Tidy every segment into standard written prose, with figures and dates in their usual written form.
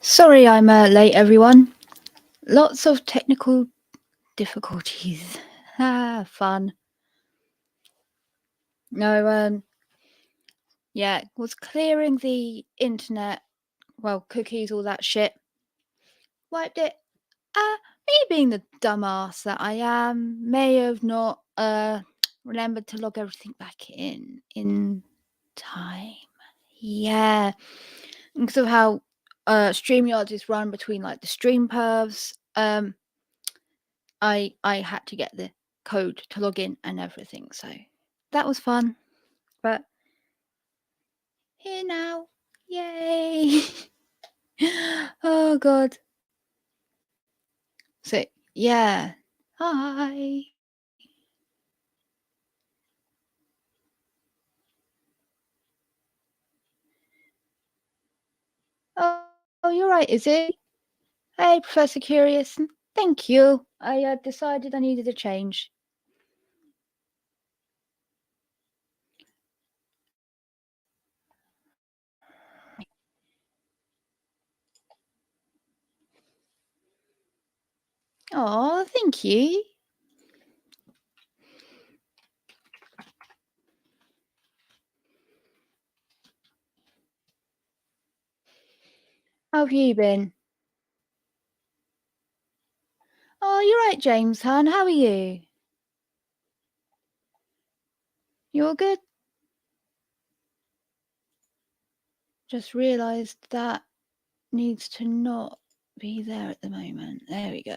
Sorry I'm late, everyone. Lots of technical difficulties. Fun. No, yeah, was clearing the internet, well, cookies, all that shit. Wiped it. Me being the dumbass that I am, may have not remembered to log everything back in time. Yeah. Because of how StreamYard is run between like the stream pervs, I had to get the code to log in and everything, so that was fun. But here now, yay! Oh god. So yeah, hi. Oh, you're right, is it? Hey, Professor Curious. Thank you. I decided I needed a change. Oh, thank you. How have you been? Oh, you're right, James, hon. How are you? You all good? Just realised that needs to not be there at the moment. There we go.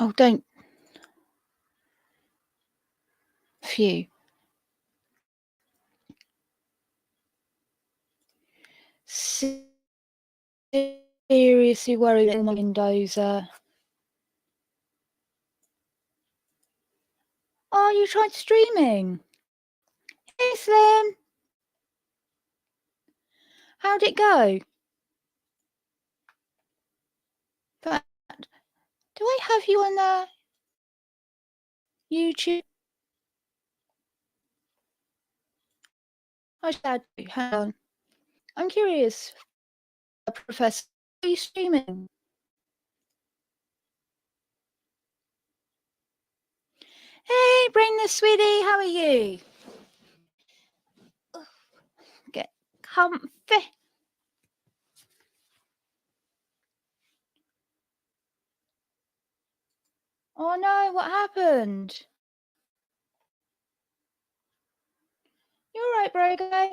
Oh, don't. Phew. Seriously worried that my Windows. Oh, you tried streaming? Hey, Slim. How'd it go? But do I have you on YouTube? I should do. Hang on. I'm curious, Professor. Are you streaming? Hey, Brainless sweetie, how are you? Get comfy. Oh no, what happened? You're right, bro guy.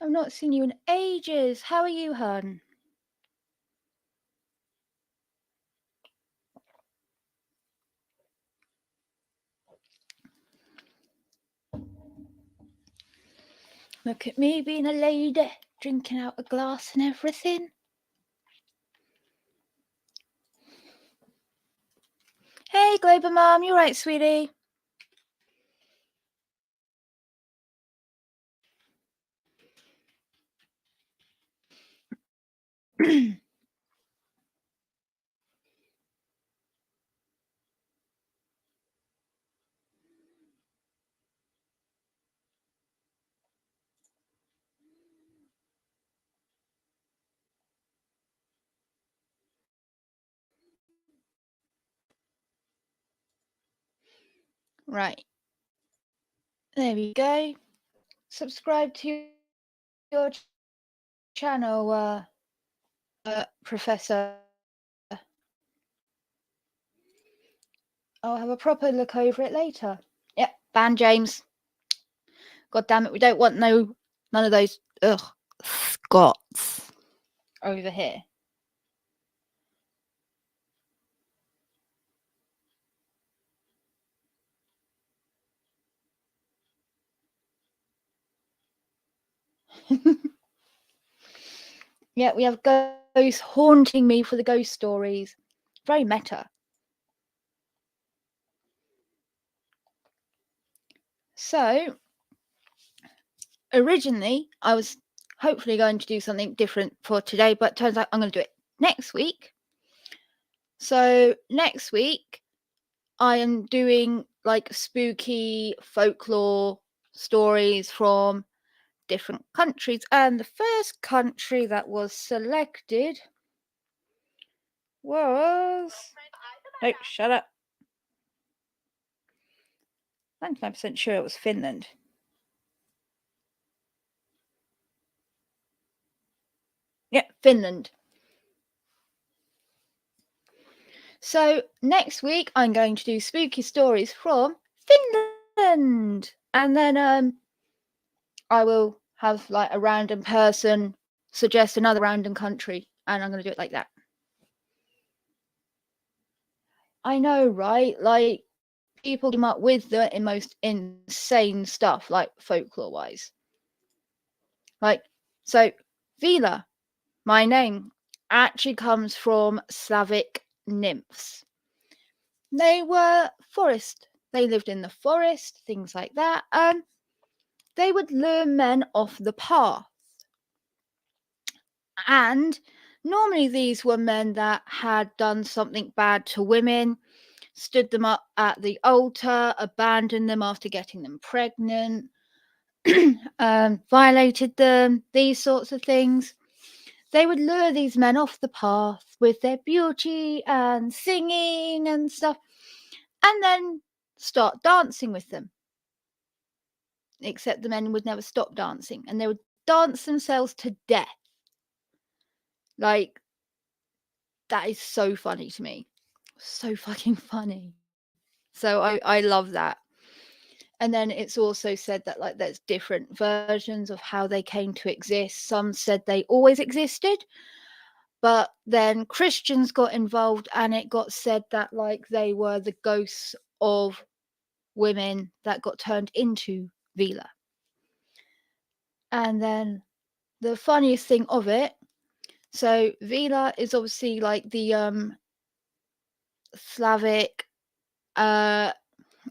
I've not seen you in ages. How are you, hun? Look at me being a lady, drinking out a glass and everything. Hey, Glober Mom, you right, sweetie? Right. There we go. Subscribe to your channel, Professor. I'll have a proper look over it later. Yep, ban James. God damn it, we don't want none of those Scots over here. Yeah, we have ghosts haunting me for the ghost stories. Very meta. So originally, I was hopefully going to do something different for today, but turns out I'm going to do it next week. So next week, I am doing like spooky folklore stories from different countries. And the first country that was selected was. Oh, shut up. 99% sure it was Finland. Yeah, Finland. So next week I'm going to do spooky stories from Finland, and then I will have like a random person suggest another random country, and I'm going to do it like that. I know, right? Like people came up with the most insane stuff, like folklore wise. Like so, Vila, my name, actually comes from Slavic nymphs. They were forest. They lived in the forest, things like that. They would lure men off the path. And normally these were men that had done something bad to women, stood them up at the altar, abandoned them after getting them pregnant, violated them, these sorts of things. They would lure these men off the path with their beauty and singing and stuff, and then start dancing with them. Except the men would never stop dancing, and they would dance themselves to death. Like, that is so funny to me. So fucking funny. So I love that. And then it's also said that like there's different versions of how they came to exist. Some said they always existed, but then Christians got involved and it got said that like they were the ghosts of women that got turned into Vila. And then the funniest thing of it, so Vila is obviously like the Slavic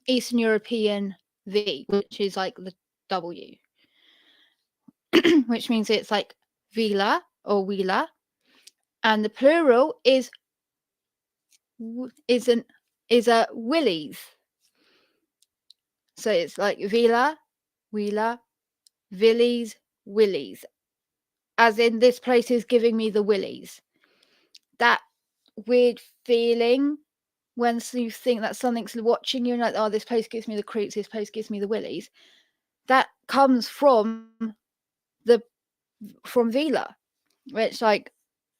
Eastern European V, which is like the W, which means it's like Vila or Wheeler, and the plural is a Willies. So it's like Vila, Wheeler, Villies, Willies, as in this place is giving me the willies. That weird feeling when you think that something's watching you and like, oh, this place gives me the creeps, this place gives me the willies. That comes from Vila, which like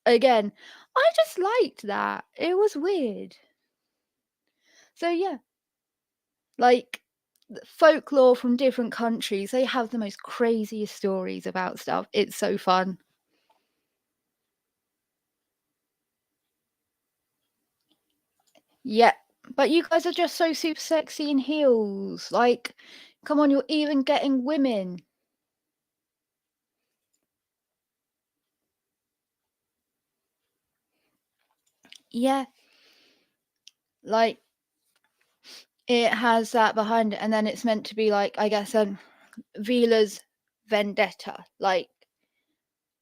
again, I just liked that. It was weird. So yeah, like folklore from different countries, they have the most craziest stories about stuff. It's so fun. Yeah, but you guys are just so super sexy in heels. Like, come on, you're even getting women. Yeah, like it has that behind it, and then it's meant to be like, I guess, Vila's vendetta, like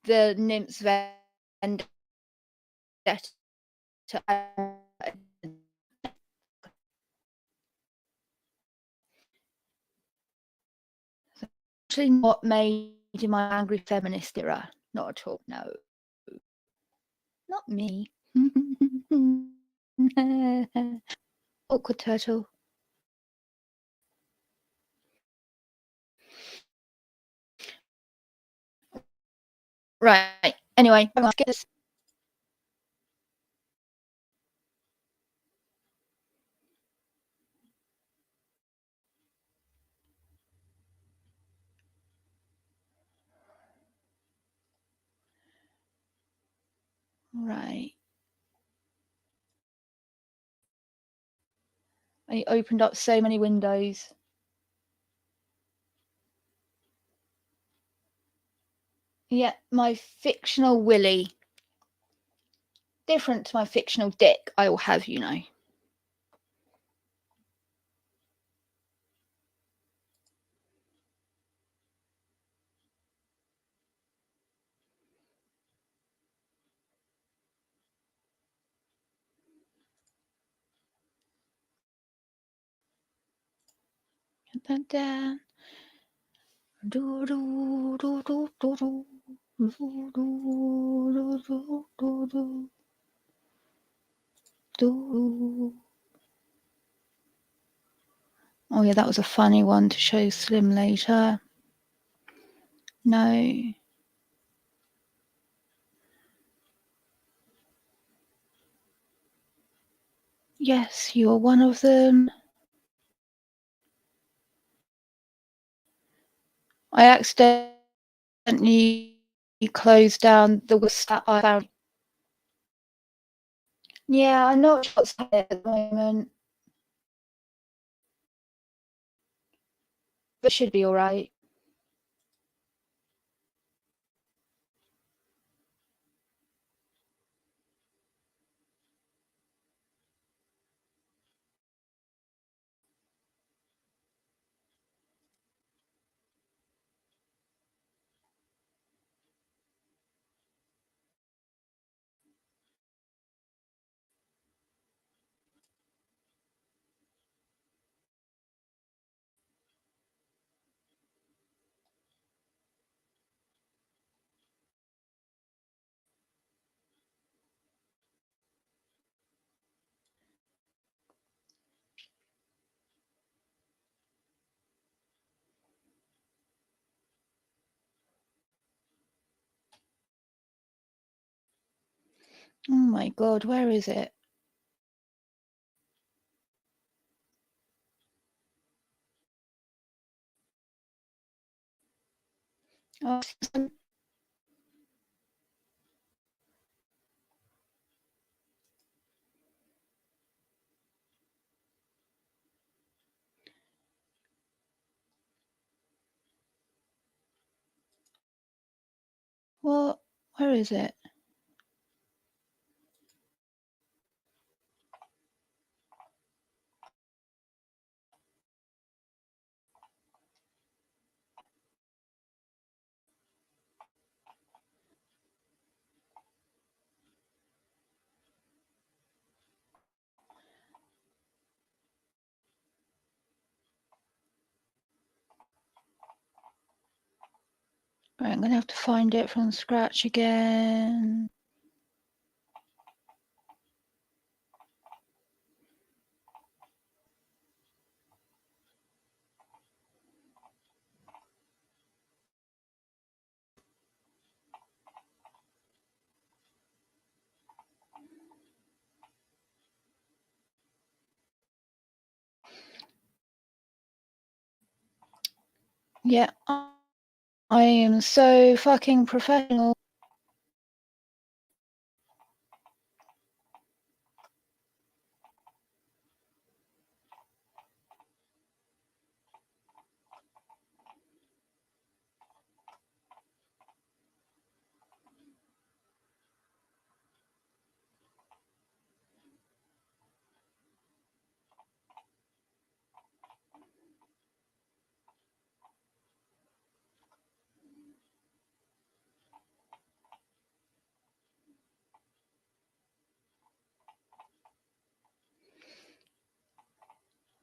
the nymph's vendetta. Actually, not made in my angry feminist era. Not at all. No, not me. Awkward turtle. Right. Anyway, let's get this. Right. I opened up so many windows. Yeah, my fictional Willy. Different to my fictional Dick, I will have you know. back down. Do do do do do do. Do, do, do, do, do, do. Oh yeah, that was a funny one to show Slim later. No. Yes, you're one of them. I accidentally closed down the list that I found. Yeah, I'm not sure what's happening at the moment. But it should be alright. Oh my god, where is it? Oh, what? Where is it? Right, I'm gonna have to find it from scratch again. Yeah, I am so fucking professional.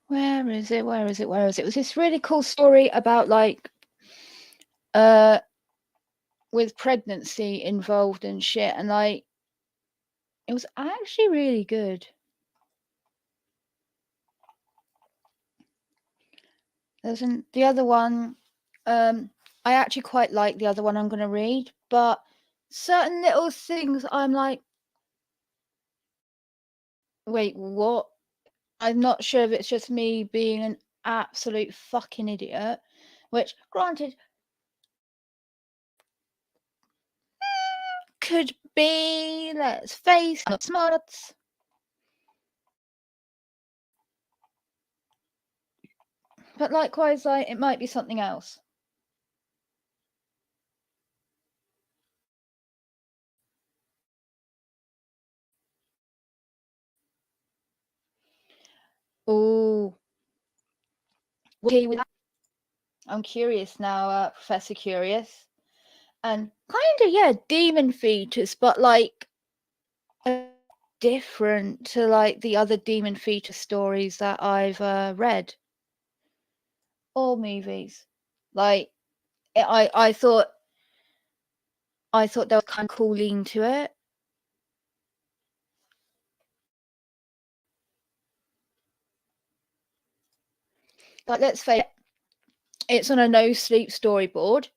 Where is it? Where is it? Where is it? It was this really cool story about like with pregnancy involved and shit, and like it was actually really good. The other one, I actually quite like the other one I'm gonna read, but certain little things I'm like, wait, what? I'm not sure if it's just me being an absolute fucking idiot, which granted could be, let's face it, not smart. But likewise, like it might be something else. Oh, I'm curious now, Professor Curious. And kind of, yeah, demon fetus, but like different to like the other demon fetus stories that I've read. or movies. Like I thought there was kind of cool lean to it. Like let's face it, it's on a no sleep storyboard.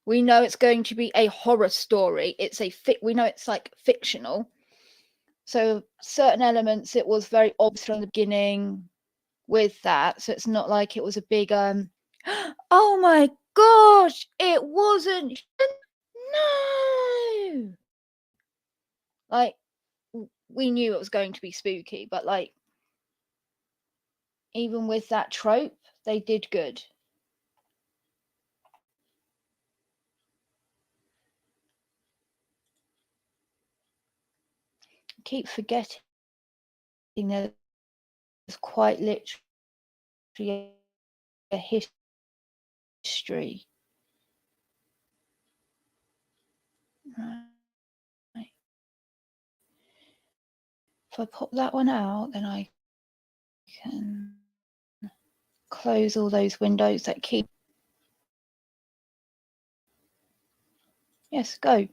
We know it's going to be a horror story. We know it's like fictional. So certain elements it was very obvious from the beginning with that. So it's not like it was a big oh my gosh, it wasn't no. Like we knew it was going to be spooky, but like even with that trope, they did good. I keep forgetting there's quite literally a history. Right. If I pop that one out, then I can close all those windows that keep. Yes, go.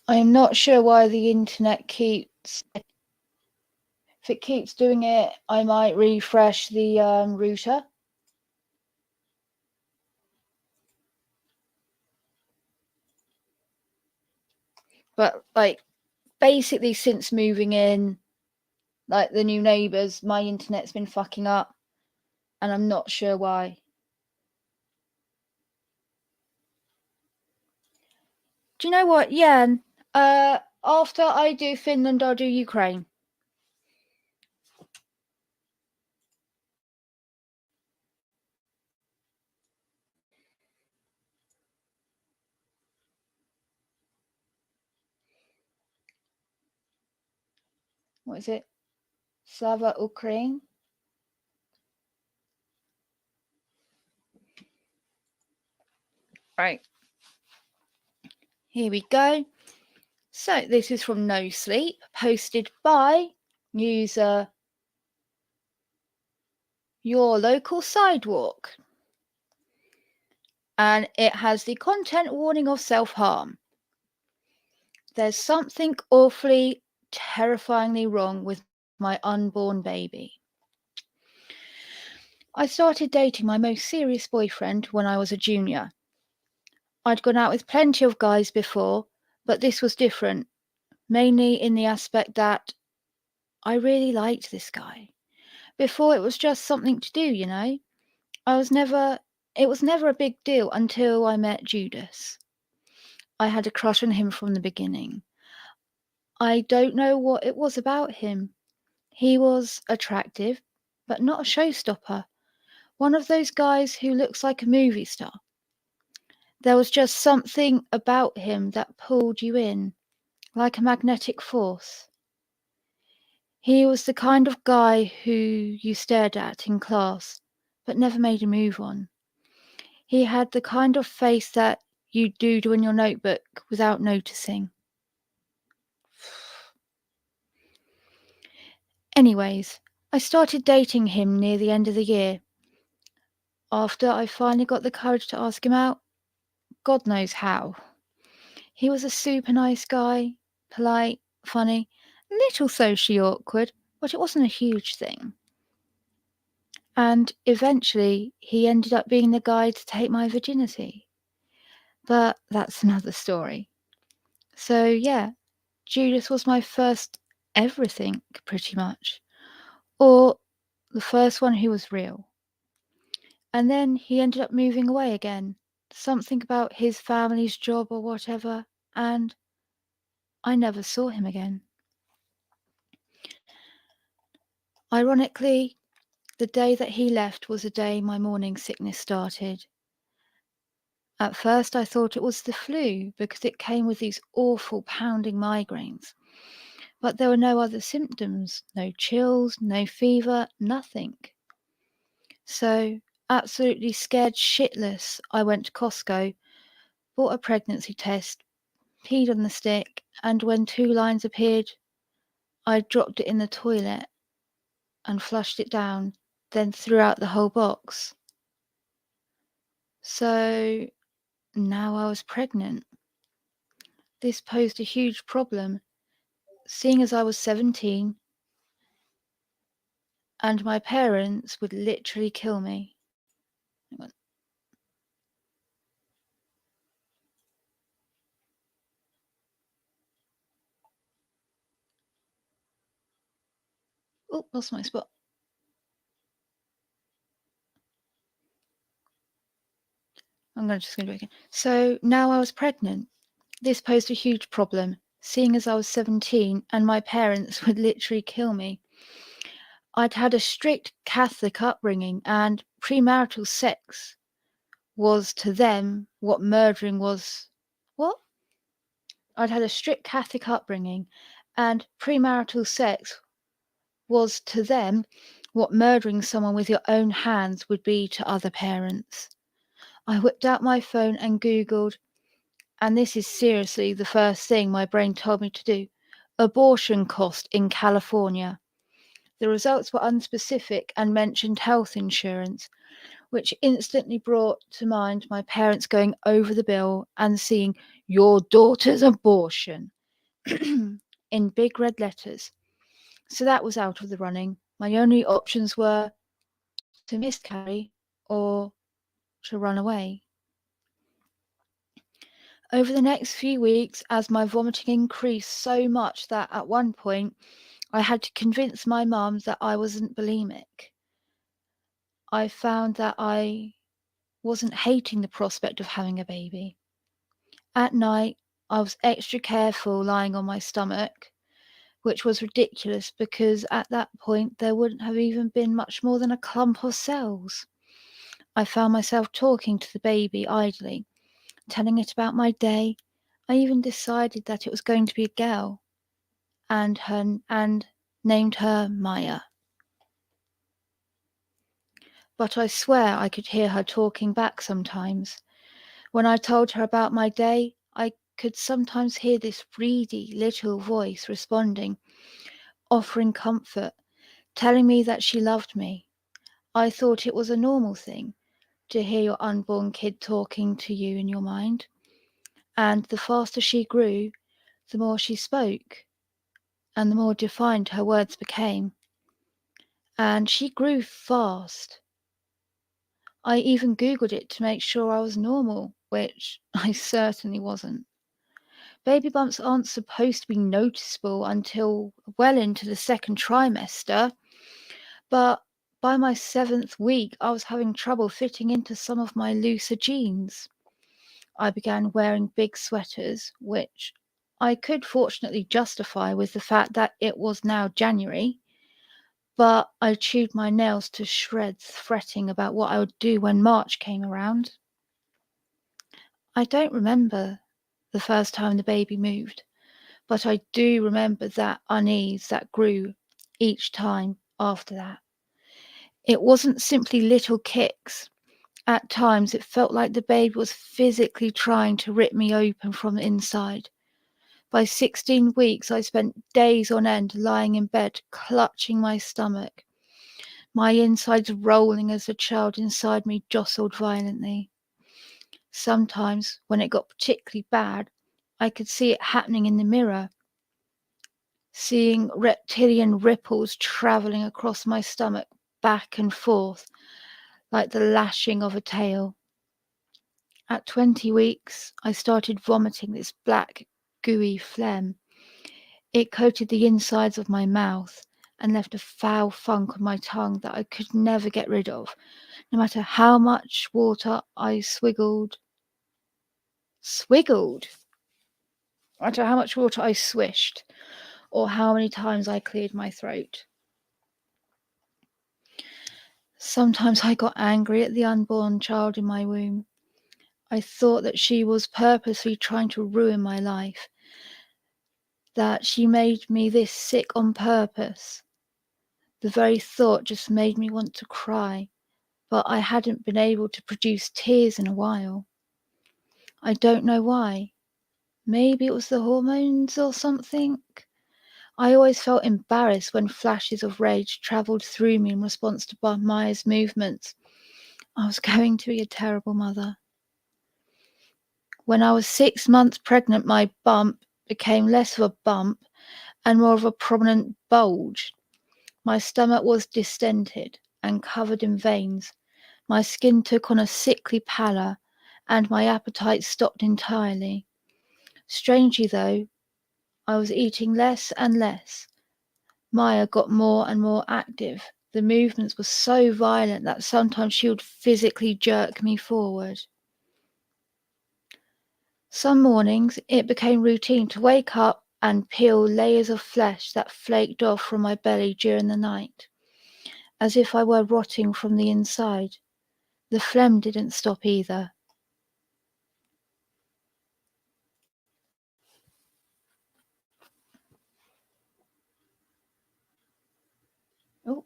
I am not sure why the internet keeps. If it keeps doing it, I might refresh the router. But like basically since moving in, like the new neighbours, my internet's been fucking up and I'm not sure why. Do you know what? Yeah. After I do Finland, I'll do Ukraine. What is it? Slava Ukraine. Right. Here we go. So this is from No Sleep, posted by user Your Local Sidewalk. And it has the content warning of self-harm. There's something awfully, terrifyingly wrong with my unborn baby. I started dating my most serious boyfriend when I was a junior. I'd gone out with plenty of guys before, but this was different, mainly in the aspect that I really liked this guy. Before it was just something to do, you know. It was never a big deal until I met Judas. I had a crush on him from the beginning. I don't know what it was about him. He was attractive, but not a showstopper. One of those guys who looks like a movie star. There was just something about him that pulled you in, like a magnetic force. He was the kind of guy who you stared at in class, but never made a move on. He had the kind of face that you'd doodle in your notebook without noticing. Anyways, I started dating him near the end of the year. After I finally got the courage to ask him out, God knows how. He was a super nice guy, polite, funny, a little socially awkward, but it wasn't a huge thing. And eventually, he ended up being the guy to take my virginity. But that's another story. So, yeah, Judas was my first everything, pretty much. Or the first one who was real. And then he ended up moving away again. Something about his family's job or whatever, and I never saw him again. Ironically, the day that he left was the day my morning sickness started. At first, I thought it was the flu because it came with these awful pounding migraines. but there were no other symptoms, no chills, no fever, nothing. So, absolutely scared shitless, I went to Costco, bought a pregnancy test, peed on the stick, and when 2 lines appeared, I dropped it in the toilet and flushed it down, then threw out the whole box. So, now I was pregnant. This posed a huge problem, seeing as I was 17 and my parents would literally kill me. Hang on. Oh, lost my spot. I'm just going to do it again. So now I was pregnant. This posed a huge problem, seeing as I was 17 and my parents would literally kill me. I'd had a strict Catholic upbringing, and premarital sex was to them what murdering was. What? I'd had a strict Catholic upbringing, and premarital sex was to them what murdering someone with your own hands would be to other parents. I whipped out my phone and Googled, and this is seriously the first thing my brain told me to do: abortion cost in California. The results were unspecific and mentioned health insurance, which instantly brought to mind my parents going over the bill and seeing "your daughter's abortion" in big red letters. So that was out of the running. My only options were to miscarry or to run away. Over the next few weeks, as my vomiting increased so much that at one point I had to convince my mum that I wasn't bulimic, I found that I wasn't hating the prospect of having a baby. At night, I was extra careful lying on my stomach, which was ridiculous because at that point there wouldn't have even been much more than a clump of cells. I found myself talking to the baby idly, telling it about my day. I even decided that it was going to be a girl and named her Maya. But I swear I could hear her talking back sometimes. When I told her about my day, I could sometimes hear this reedy little voice responding, offering comfort, telling me that she loved me. I thought it was a normal thing to hear your unborn kid talking to you in your mind. And the faster she grew, the more she spoke, and the more defined her words became. And she grew fast. I even Googled it to make sure I was normal, which I certainly wasn't. Baby bumps aren't supposed to be noticeable until well into the second trimester, but by my 7th week, I was having trouble fitting into some of my looser jeans. I began wearing big sweaters, which I could fortunately justify with the fact that it was now January, but I chewed my nails to shreds, fretting about what I would do when March came around. I don't remember the first time the baby moved, but I do remember that unease that grew each time after that. It wasn't simply little kicks. At times, it felt like the baby was physically trying to rip me open from the inside. By 16 weeks, I spent days on end lying in bed, clutching my stomach, my insides rolling as the child inside me jostled violently. Sometimes, when it got particularly bad, I could see it happening in the mirror, seeing reptilian ripples travelling across my stomach back and forth like the lashing of a tail. At 20 weeks, I started vomiting this black, gooey phlegm. It coated the insides of my mouth and left a foul funk on my tongue that I could never get rid of, no matter how much water I swiggled. Swiggled? No matter how much water I swished, or how many times I cleared my throat. Sometimes I got angry at the unborn child in my womb. I thought that she was purposely trying to ruin my life, that she made me this sick on purpose. The very thought just made me want to cry, but I hadn't been able to produce tears in a while. I don't know why. Maybe it was the hormones or something. I always felt embarrassed when flashes of rage travelled through me in response to Maya's movements. I was going to be a terrible mother. When I was 6 months pregnant, my bump became less of a bump and more of a prominent bulge. My stomach was distended and covered in veins. My skin took on a sickly pallor, and my appetite stopped entirely. Strangely, though, I was eating less and less. Maya got more and more active. The movements were so violent that sometimes she would physically jerk me forward. Some mornings it became routine to wake up and peel layers of flesh that flaked off from my belly during the night, as if I were rotting from the inside. The phlegm didn't stop either. Oh.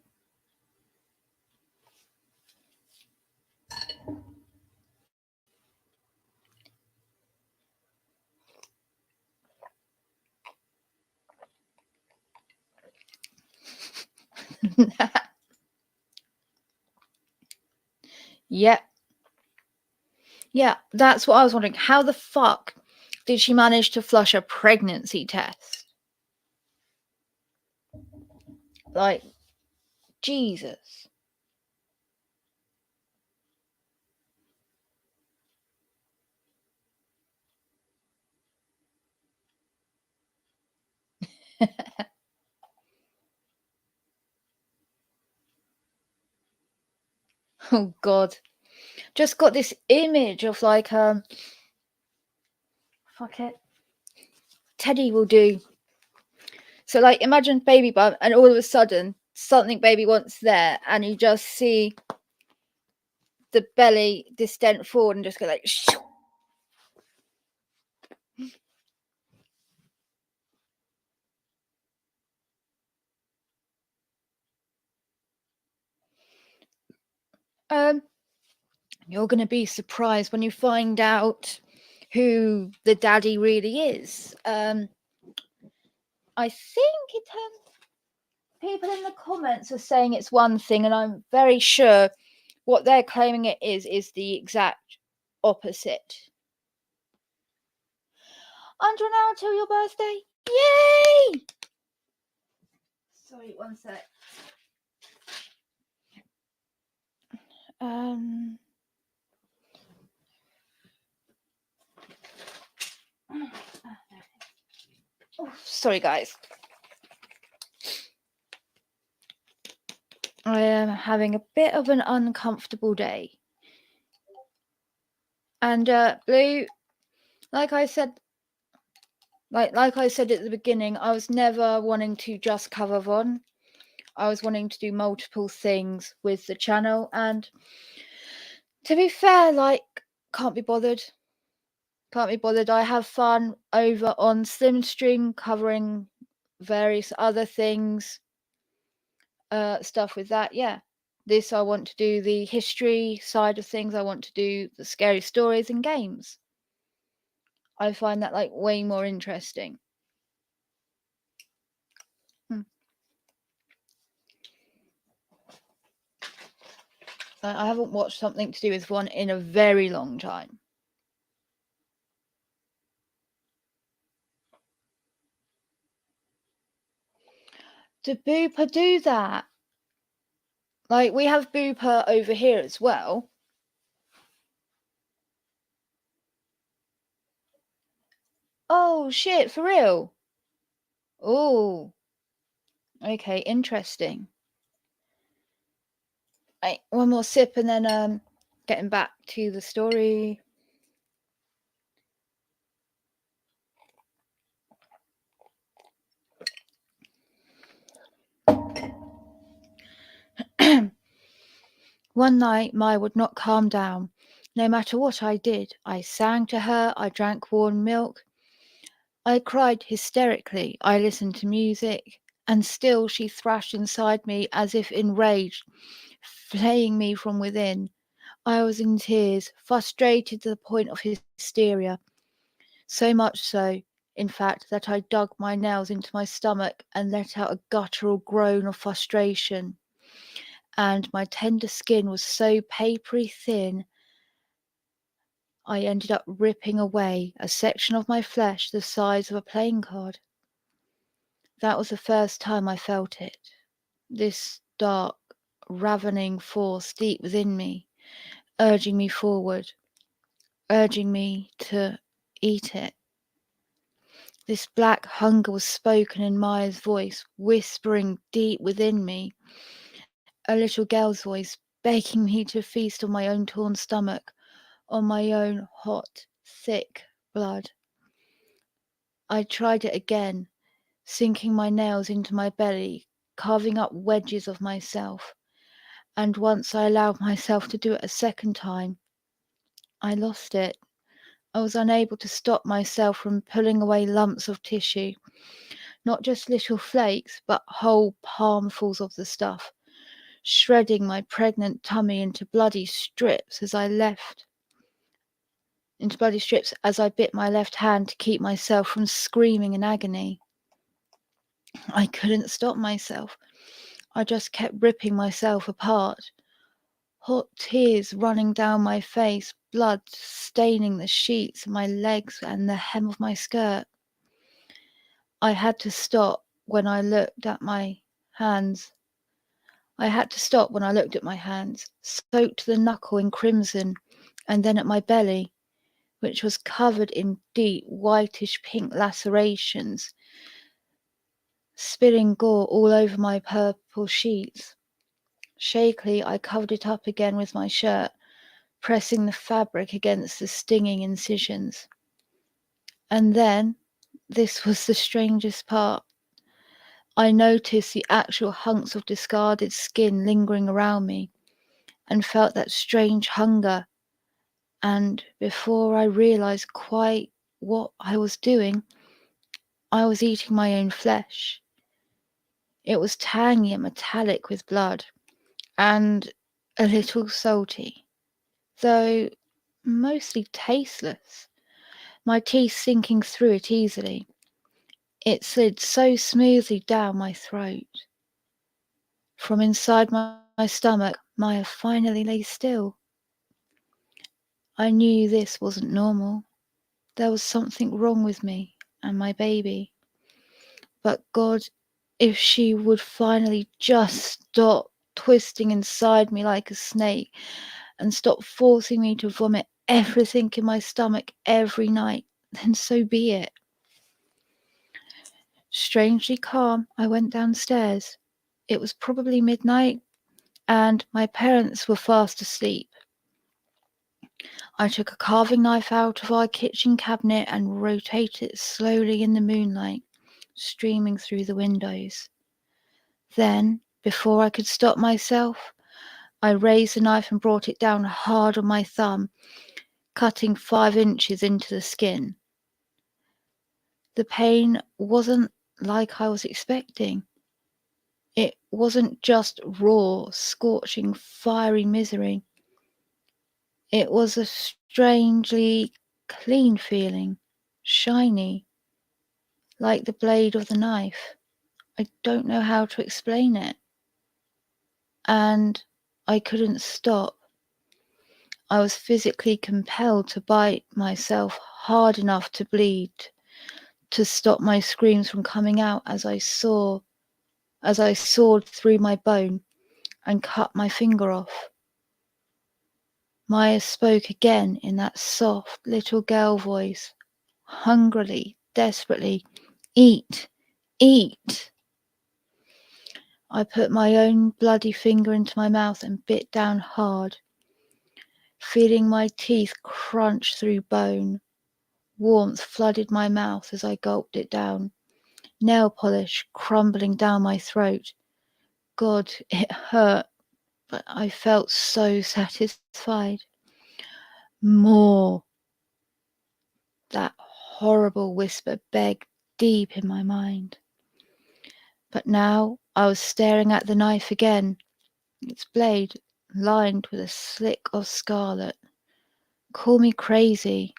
Yep. Yeah, that's what I was wondering. How the fuck did she manage to flush a pregnancy test? Like, Jesus. Oh God. Just got this image of like fuck it. Teddy will do. So like imagine baby bump and all of a sudden something baby wants there and you just see the belly distend forward and just go like shoo. You're gonna be surprised when you find out who the daddy really is. I think people in the comments are saying it's one thing, and I'm very sure what they're claiming it is the exact opposite. Under an hour till your birthday. Yay! Sorry, one sec. Oh, sorry, guys. I am having a bit of an uncomfortable day. And Blue, like I said at the beginning, I was never wanting to just cover Von. I was wanting to do multiple things with the channel, and to be fair, like, can't be bothered. I have fun over on Slimstream covering various other things, stuff with that. Yeah, this I want to do the history side of things. I want to do the scary stories and games. I find that like way more interesting. I haven't watched something to do with one in a very long time. Did Booper do that? Like, we have Booper over here as well. Oh, shit, for real? Oh. Okay, interesting. Right, one more sip and then getting back to the story. One night, Maya would not calm down. No matter what I did, I sang to her, I drank warm milk. I cried hysterically. I listened to music, and still she thrashed inside me as if enraged, flaying me from within. I was in tears, frustrated to the point of hysteria. So much so, in fact, that I dug my nails into my stomach and let out a guttural groan of frustration. And my tender skin was so papery thin, I ended up ripping away a section of my flesh the size of a playing card. That was the first time I felt it. This dark, ravening force deep within me, urging me forward, urging me to eat it. This black hunger was spoken in Maya's voice, whispering deep within me, a little girl's voice, begging me to feast on my own torn stomach, on my own hot, thick blood. I tried it again, sinking my nails into my belly, carving up wedges of myself, and once I allowed myself to do it a second time, I lost it. I was unable to stop myself from pulling away lumps of tissue, not just little flakes, but whole palmfuls of the stuff, shredding my pregnant tummy into bloody strips as I bit my left hand to keep myself from screaming in agony. I couldn't stop myself. I just kept ripping myself apart. Hot tears running down my face, blood staining the sheets, my legs, and the hem of my skirt. I had to stop when I looked at my hands. Soaked to the knuckle in crimson, and then at my belly, which was covered in deep whitish pink lacerations, spilling gore all over my purple sheets. Shakily, I covered it up again with my shirt, pressing the fabric against the stinging incisions. And then, this was the strangest part, I noticed the actual hunks of discarded skin lingering around me, and felt that strange hunger. And before I realized quite what I was doing, I was eating my own flesh. It was tangy and metallic with blood, and a little salty, though mostly tasteless, my teeth sinking through it easily. It slid so smoothly down my throat. From inside my stomach, Maya finally lay still. I knew this wasn't normal. There was something wrong with me and my baby. But God, if she would finally just stop twisting inside me like a snake and stop forcing me to vomit everything in my stomach every night, then so be it. Strangely calm, I went downstairs. It was probably midnight, and my parents were fast asleep. I took a carving knife out of our kitchen cabinet and rotated it slowly in the moonlight, streaming through the windows. Then, before I could stop myself, I raised the knife and brought it down hard on my thumb, cutting 5 inches into the skin. The pain wasn't like I was expecting. It wasn't just raw, scorching, fiery misery. It was a strangely clean feeling, shiny, like the blade of the knife. I don't know how to explain it. And I couldn't stop. I was physically compelled to bite myself hard enough to bleed, to stop my screams from coming out as I sawed through my bone and cut my finger off. Maya spoke again in that soft little girl voice, hungrily, desperately. Eat, eat. I put my own bloody finger into my mouth and bit down hard, feeling my teeth crunch through bone. Warmth flooded my mouth as I gulped it down, nail polish crumbling down my throat. God, it hurt, but I felt so satisfied. More. That horrible whisper begged deep in my mind. But now I was staring at the knife again, its blade lined with a slick of scarlet. Call me crazy,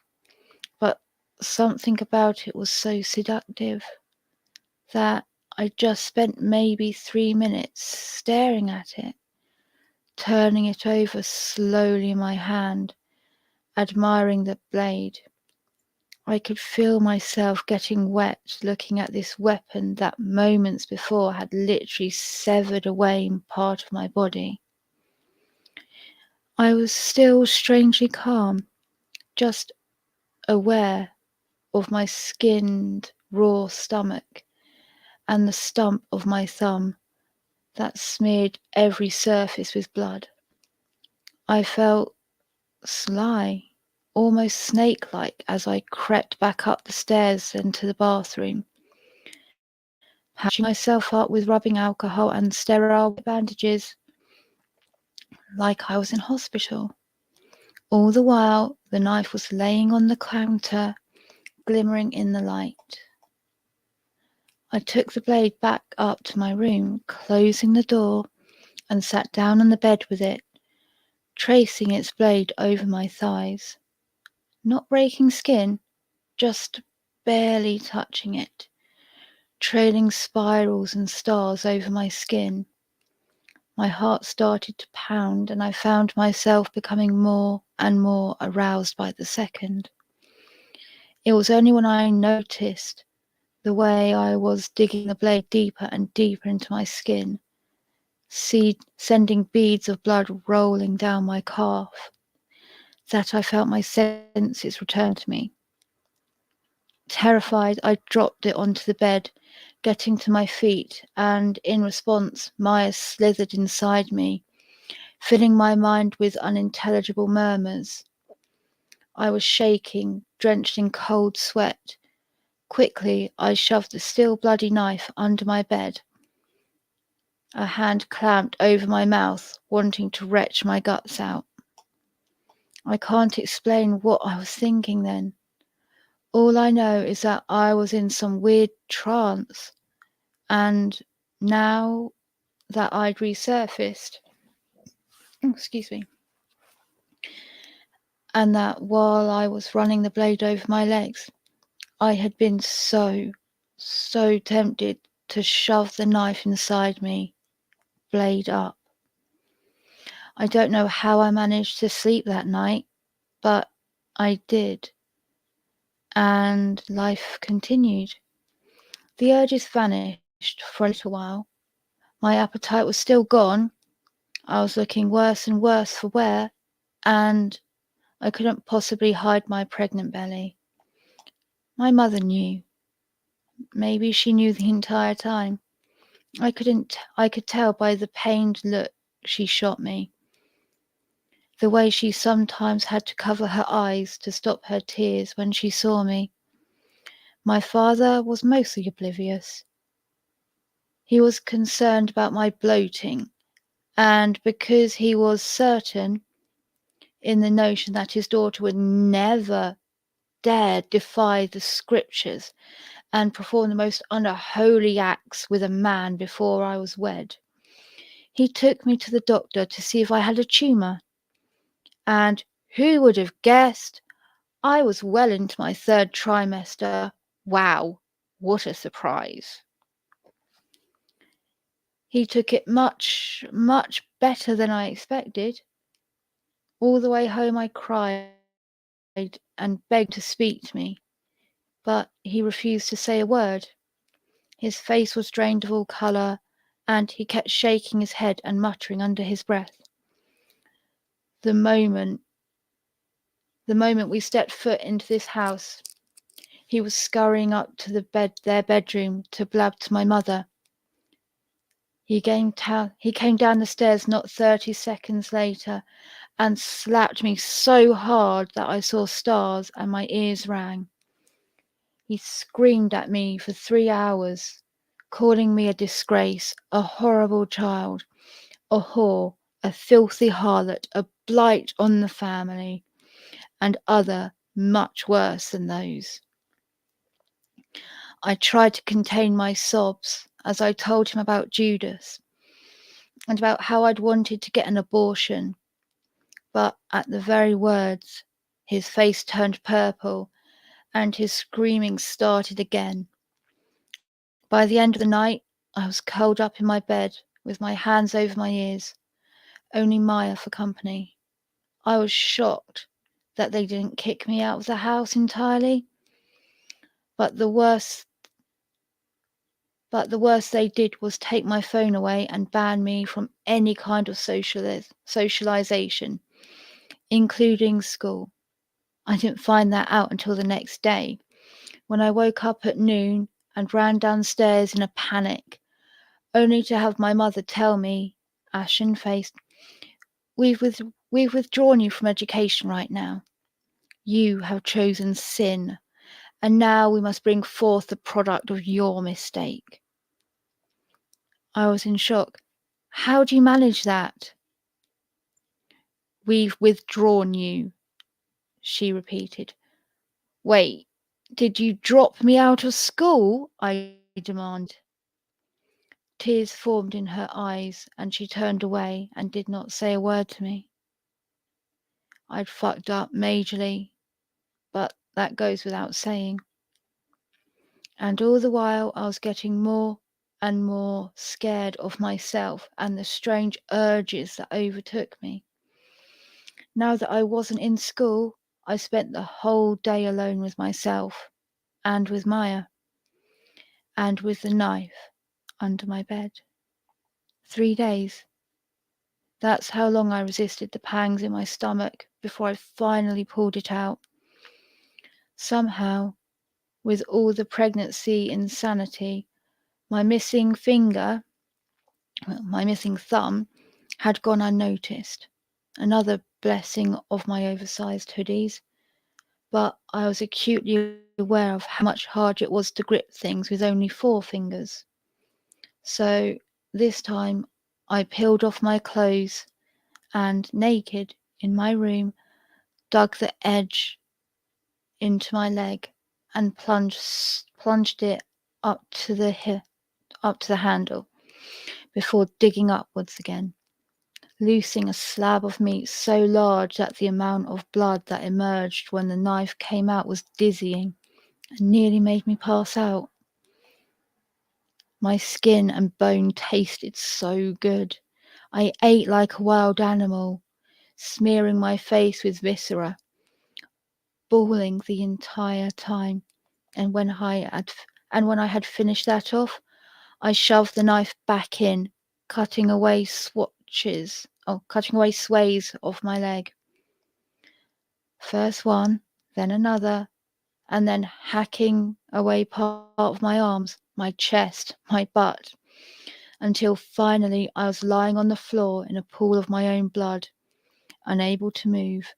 but something about it was so seductive that I just spent maybe 3 minutes staring at it, turning it over slowly in my hand, admiring the blade. I could feel myself getting wet looking at this weapon that moments before had literally severed away part of my body. I was still strangely calm, just aware of my skinned, raw stomach and the stump of my thumb that smeared every surface with blood. I felt sly, almost snake-like as I crept back up the stairs into the bathroom, patching myself up with rubbing alcohol and sterile bandages like I was in hospital. All the while, the knife was laying on the counter, glimmering in the light. I took the blade back up to my room, closing the door, and sat down on the bed with it, tracing its blade over my thighs. Not breaking skin, just barely touching it, trailing spirals and stars over my skin. My heart started to pound, and I found myself becoming more and more aroused by the second. It was only when I noticed the way I was digging the blade deeper and deeper into my skin, sending beads of blood rolling down my calf, that I felt my senses return to me. Terrified, I dropped it onto the bed, getting to my feet, and in response, Maya slithered inside me, filling my mind with unintelligible murmurs. I was shaking, drenched in cold sweat. Quickly, I shoved the still bloody knife under my bed. A hand clamped over my mouth, wanting to retch my guts out. I can't explain what I was thinking then. All I know is that I was in some weird trance, and now that I'd resurfaced, excuse me, and that while I was running the blade over my legs, I had been so tempted to shove the knife inside me, blade up. I don't know how I managed to sleep that night, but I did, and life continued. The urges vanished for a little while. My appetite was still gone. I was looking worse and worse for wear, and I couldn't possibly hide my pregnant belly. My mother knew. Maybe she knew the entire time. I could tell by the pained look she shot me. The way she sometimes had to cover her eyes to stop her tears when she saw me. My father was mostly oblivious. He was concerned about my bloating, and because he was certain in the notion that his daughter would never dare defy the scriptures and perform the most unholy acts with a man before I was wed, he took me to the doctor to see if I had a tumour. And who would have guessed? I was well into my 3rd trimester. Wow, what a surprise. He took it much better than I expected. All the way home I cried and begged to speak to me, but he refused to say a word. His face was drained of all colour, and he kept shaking his head and muttering under his breath. The moment we stepped foot into this house, he was scurrying up to their bedroom to blab to my mother. He came down the stairs not 30 seconds later and slapped me so hard that I saw stars and my ears rang. He screamed at me for 3 hours, calling me a disgrace, a horrible child, a whore, a filthy harlot, a blight on the family, and other much worse than those. I tried to contain my sobs as I told him about Judas and about how I'd wanted to get an abortion. But at the very words, his face turned purple and his screaming started again. By the end of the night, I was curled up in my bed with my hands over my ears, only Maya for company. I was shocked that they didn't kick me out of the house entirely, but the worst they did was take my phone away and ban me from any kind of socialization, including school. I didn't find that out until the next day, when I woke up at noon and ran downstairs in a panic, only to have my mother tell me, ashen-faced, we've withdrawn you from education right now. You have chosen sin, and now we must bring forth the product of your mistake. I was in shock. How do you manage that? We've withdrawn you, she repeated. Wait, did you drop me out of school? I demanded. Tears formed in her eyes, and she turned away and did not say a word to me. I'd fucked up majorly, but that goes without saying. And all the while I was getting more and more scared of myself and the strange urges that overtook me. Now that I wasn't in school, I spent the whole day alone with myself and with Maya and with the knife under my bed. 3 days. That's how long I resisted the pangs in my stomach before I finally pulled it out. Somehow, with all the pregnancy insanity, my missing thumb, had gone unnoticed. Another blessing of my oversized hoodies. But I was acutely aware of how much harder it was to grip things with only 4 fingers. So this time I peeled off my clothes and, naked, in my room, dug the edge into my leg and plunged it up to the handle before digging upwards again, loosing a slab of meat so large that the amount of blood that emerged when the knife came out was dizzying and nearly made me pass out. My skin and bone tasted so good. I ate like a wild animal, smearing my face with viscera, bawling the entire time. And when I had finished that off, I shoved the knife back in, cutting away sways of my leg. First one, then another, and then hacking away part of my arms, my chest, my butt, until finally I was lying on the floor in a pool of my own blood, unable to move,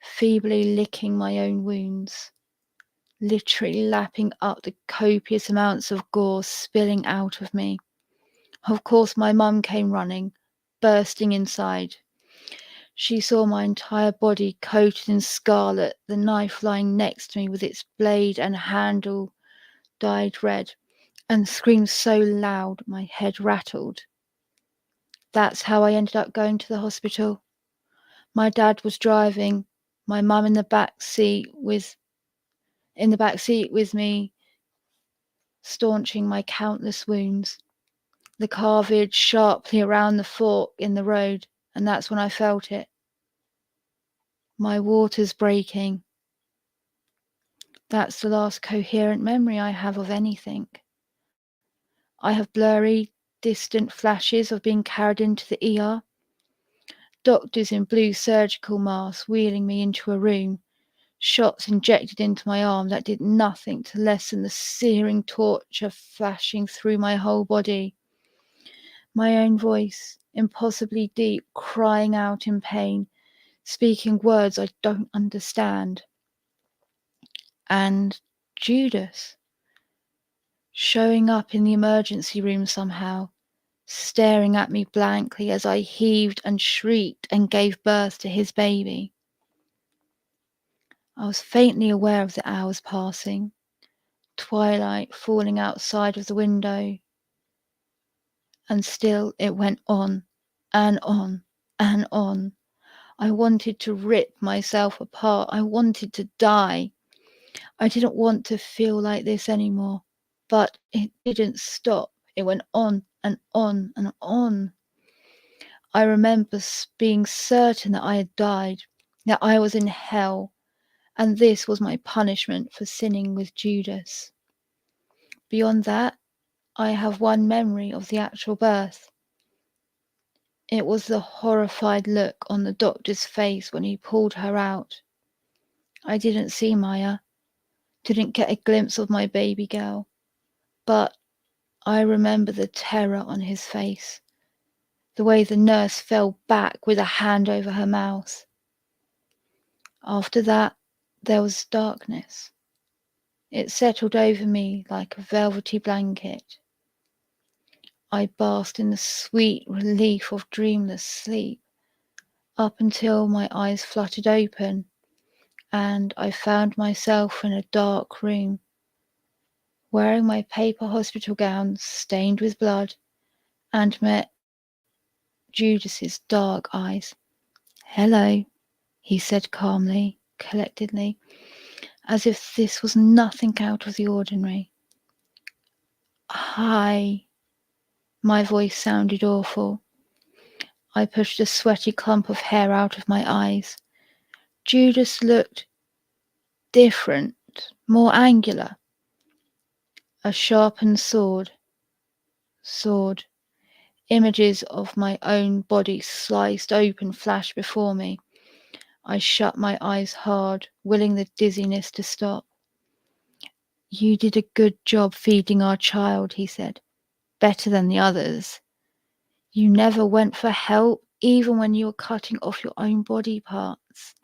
feebly licking my own wounds, literally lapping up the copious amounts of gore spilling out of me. Of course, my mum came running, bursting inside. She saw my entire body coated in scarlet, the knife lying next to me with its blade and handle dyed red, and screamed so loud my head rattled. That's how I ended up going to the hospital. My dad was driving, my mum in the back seat with me, staunching my countless wounds. The car veered sharply around the fork in the road, and that's when I felt it. My water's breaking. That's the last coherent memory I have of anything. I have blurry, distant flashes of being carried into the ER. Doctors in blue surgical masks wheeling me into a room, shots injected into my arm that did nothing to lessen the searing torture flashing through my whole body. My own voice, impossibly deep, crying out in pain, speaking words I don't understand. And Judas, showing up in the emergency room somehow, staring at me blankly as I heaved and shrieked and gave birth to his baby. I was faintly aware of the hours passing, twilight falling outside of the window, and still it went on and on and on. I wanted to rip myself apart. I wanted to die. I didn't want to feel like this anymore. But it didn't stop. It went on and on and on. I remember being certain that I had died, that I was in hell, and this was my punishment for sinning with Judas. Beyond that, I have one memory of the actual birth. It was the horrified look on the doctor's face when he pulled her out. I didn't see Maya, didn't get a glimpse of my baby girl, but I remember the terror on his face, the way the nurse fell back with a hand over her mouth. After that, there was darkness. It settled over me like a velvety blanket. I basked in the sweet relief of dreamless sleep up until my eyes fluttered open and I found myself in a dark room, wearing my paper hospital gown stained with blood, and met Judas's dark eyes. "Hello," he said calmly, collectedly, as if this was nothing out of the ordinary. "Hi." My voice sounded awful. I pushed a sweaty clump of hair out of my eyes. Judas looked different, more angular. A sharpened sword. Images of my own body sliced open flashed before me. I shut my eyes hard, willing the dizziness to stop. "You did a good job feeding our child," he said. "Better than the others. You never went for help, even when you were cutting off your own body parts."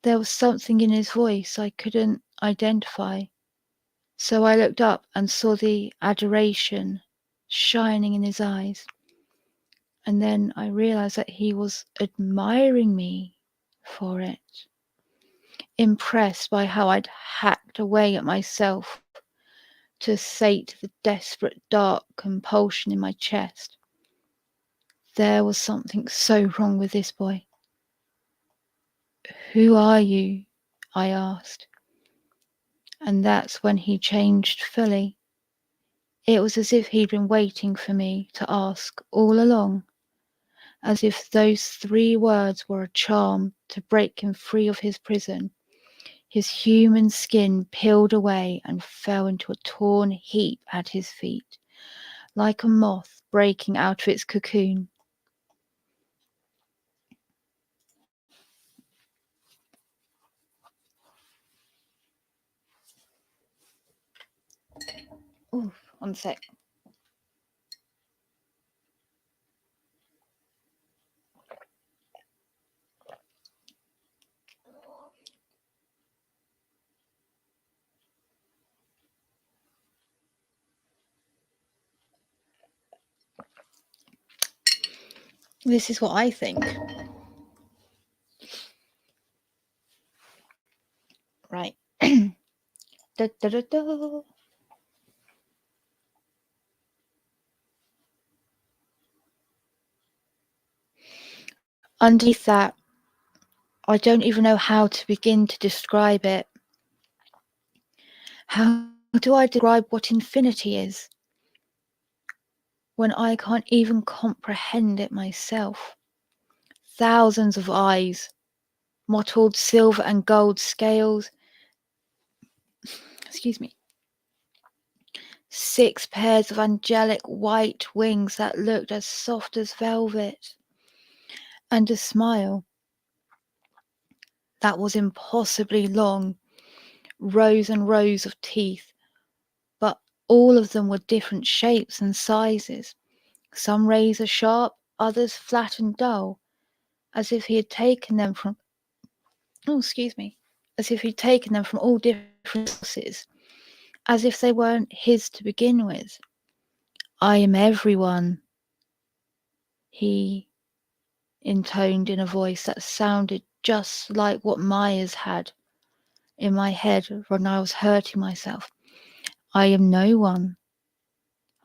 There was something in his voice I couldn't identify, so I looked up and saw the adoration shining in his eyes. And then I realized that he was admiring me for it, impressed by how I'd hacked away at myself to sate the desperate dark compulsion in my chest. There was something so wrong with this boy. "Who are you?" I asked. And that's when he changed fully. It was as if he'd been waiting for me to ask all along, as if those 3 words were a charm to break him free of his prison. His human skin peeled away and fell into a torn heap at his feet, like a moth breaking out of its cocoon. Ooh, one sec. This is what I think. Right. Da, da, da, da. Underneath that, I don't even know how to begin to describe it. How do I describe what infinity is when I can't even comprehend it myself? Thousands of eyes, mottled silver and gold scales. Excuse me. 6 pairs of angelic white wings that looked as soft as velvet, and a smile that was impossibly long, rows and rows of teeth, but all of them were different shapes and sizes, some razor sharp, others flat and dull, as if he had taken them from as if he'd taken them from all different sources, as if they weren't his to begin with. "I am everyone," he intoned in a voice that sounded just like what Maya's had in my head when I was hurting myself. I am no one.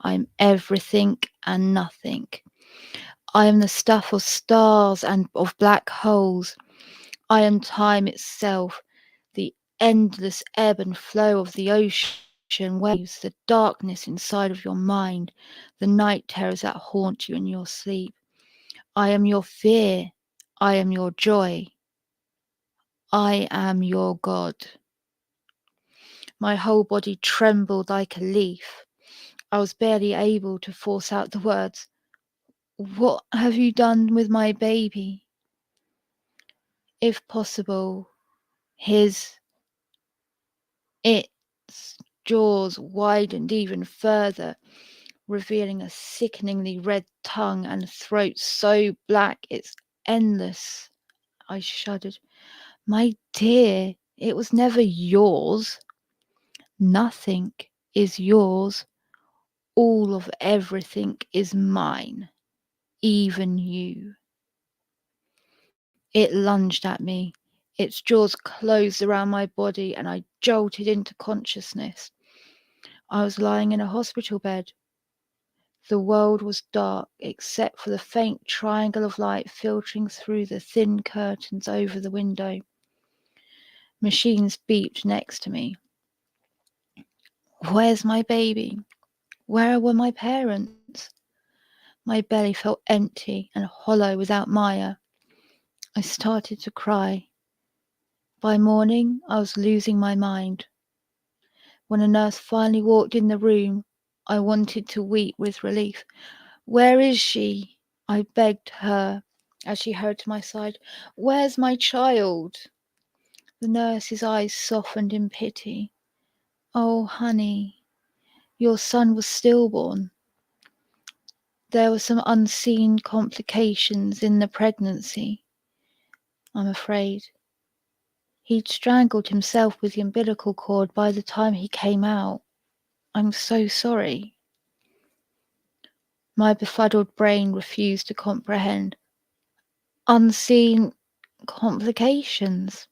I am everything and nothing. I am the stuff of stars and of black holes. I am time itself, the endless ebb and flow of the ocean waves, the darkness inside of your mind, the night terrors that haunt you in your sleep. I am your fear. I am your joy. I am your God. My whole body trembled like a leaf. I was barely able to force out the words. What have you done with my baby? If possible, its jaws widened even further, revealing a sickeningly red tongue and throat so black it's endless. I shuddered. My dear, it was never yours. Nothing is yours. All of everything is mine, even you. It lunged at me. Its jaws closed around my body and I jolted into consciousness. I was lying in a hospital bed. The world was dark except for the faint triangle of light filtering through the thin curtains over the window. Machines beeped next to me. Where's my baby? Where were my parents? My belly felt empty and hollow without Maya. I started to cry. By morning, I was losing my mind. When a nurse finally walked in the room, I wanted to weep with relief. Where is she? I begged her as she hurried to my side. Where's my child? The nurse's eyes softened in pity. Oh, honey, your son was stillborn. There were some unseen complications in the pregnancy, I'm afraid. He'd strangled himself with the umbilical cord by the time he came out. I'm so sorry. My befuddled brain refused to comprehend. Unseen complications.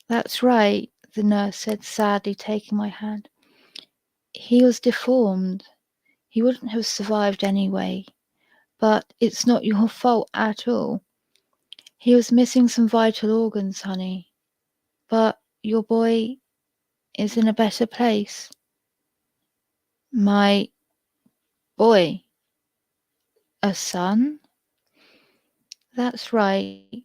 That's right, the nurse said sadly, taking my hand. He was deformed. He wouldn't have survived anyway. But it's not your fault at all. He was missing some vital organs, honey. But your boy is in a better place. My boy? A son? That's right.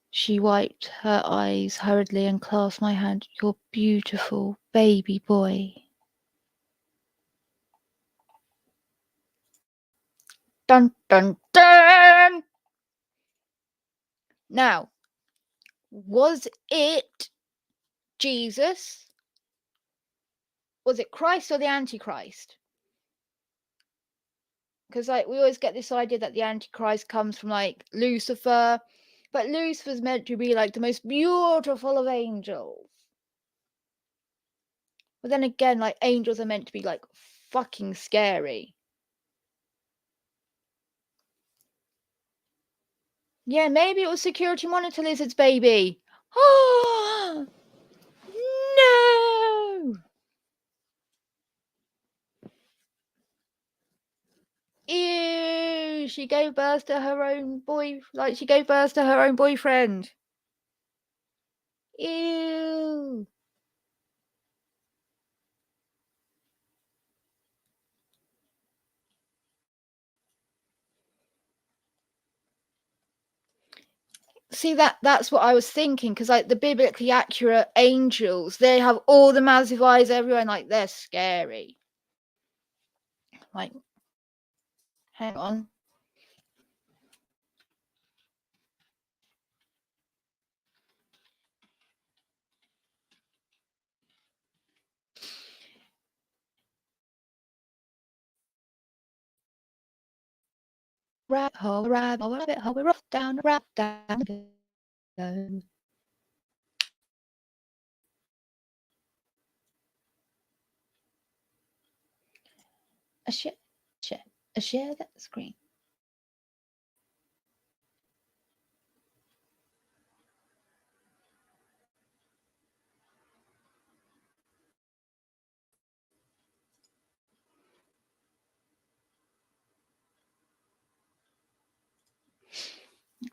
She wiped her eyes hurriedly and clasped my hand. Your beautiful baby boy. Dun dun dun! Now, was it Jesus? Was it Christ or the Antichrist? Because like we always get this idea that the Antichrist comes from like Lucifer, but Lucifer's meant to be like the most beautiful of angels. But then again, like angels are meant to be like fucking scary. Yeah, maybe it was security monitor lizards, baby. Oh no! Ew! She gave birth to her own she gave birth to her own boyfriend. Ew! See that's what I was thinking, because like the biblically accurate angels, they have all the massive eyes everywhere, and like they're scary. Like, hang on. Rabbit hole, we're off down, down go. Share that screen.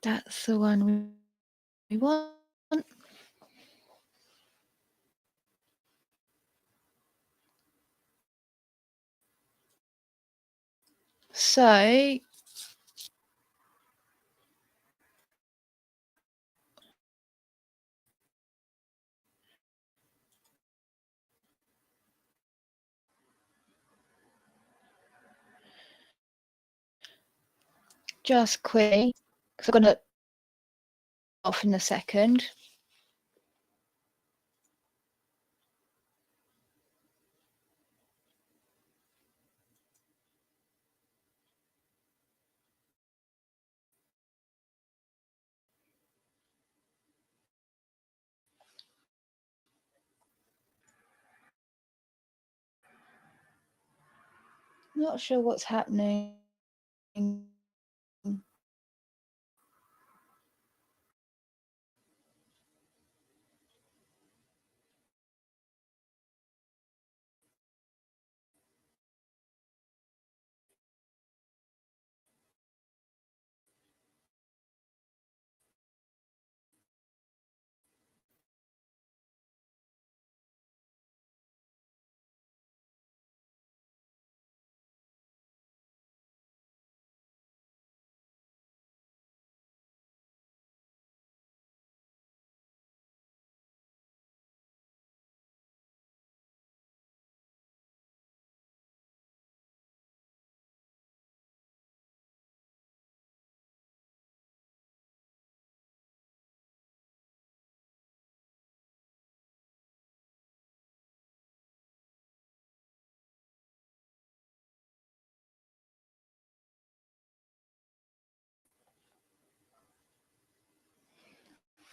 That's the one we want. So just quickly, because I'm going to off in a second. Not sure what's happening.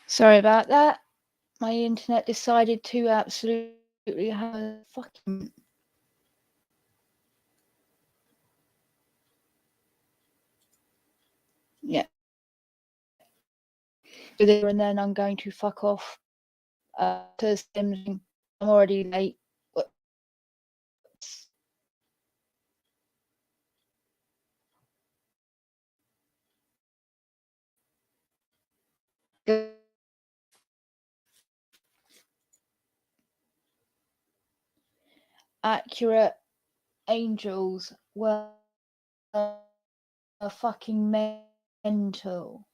Sorry about that. My internet decided to absolutely have a fucking... Yeah. And then I'm going to fuck off. I'm already late. Accurate angels were fucking mental.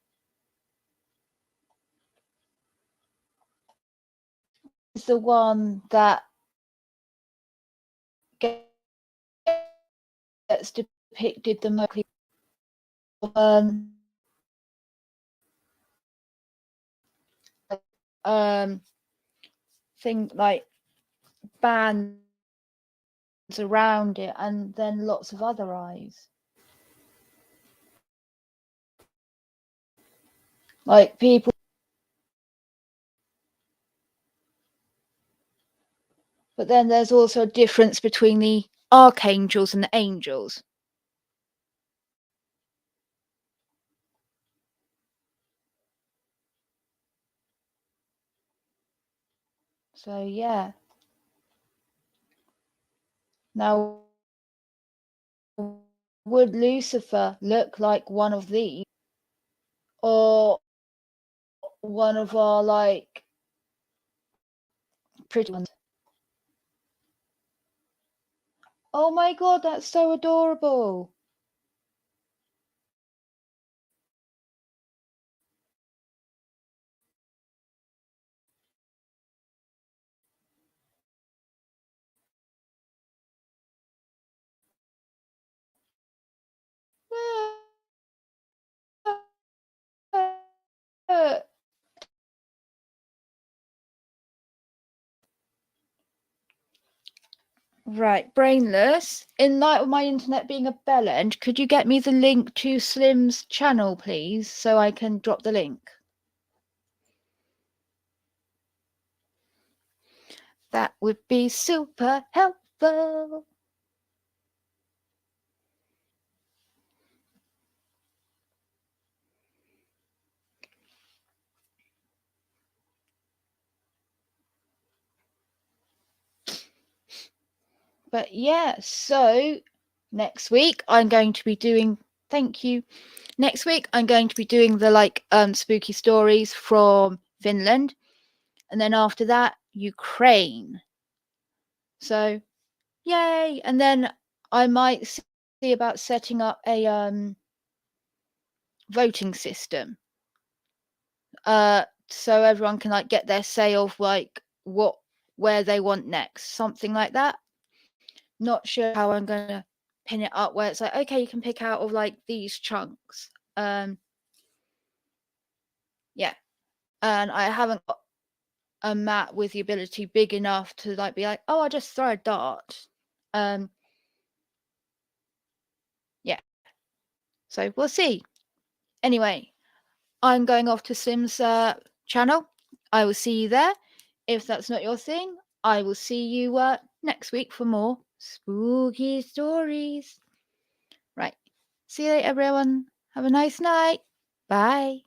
It's the one that gets depicted the most. Thing like bands around it, and then lots of other eyes. Like people. But then there's also a difference between the archangels and the angels. So yeah. Now, would Lucifer look like one of these, or one of our like pretty ones? Oh my god, that's so adorable. Right, Brainless. In light of my internet being a bell end, could you get me the link to Slim's channel, please, so I can drop the link? That would be super helpful. But yeah, so next week I'm going to be doing Thank you. Next week, I'm going to be doing the spooky stories from Finland, and then after that, Ukraine. So, yay! And then I might see about setting up a voting system, so everyone can get their say of where they want next, something like that. Not sure how I'm gonna pin it up where it's okay, you can pick out of these chunks. Yeah, and I haven't got a map with the ability big enough to be oh, I'll just throw a dart. Yeah, so we'll see. Anyway, I'm going off to Sim's channel. I will see you there. If that's not your thing, I will see you next week for more spooky stories. Right. See you later, everyone. Have a nice night. Bye.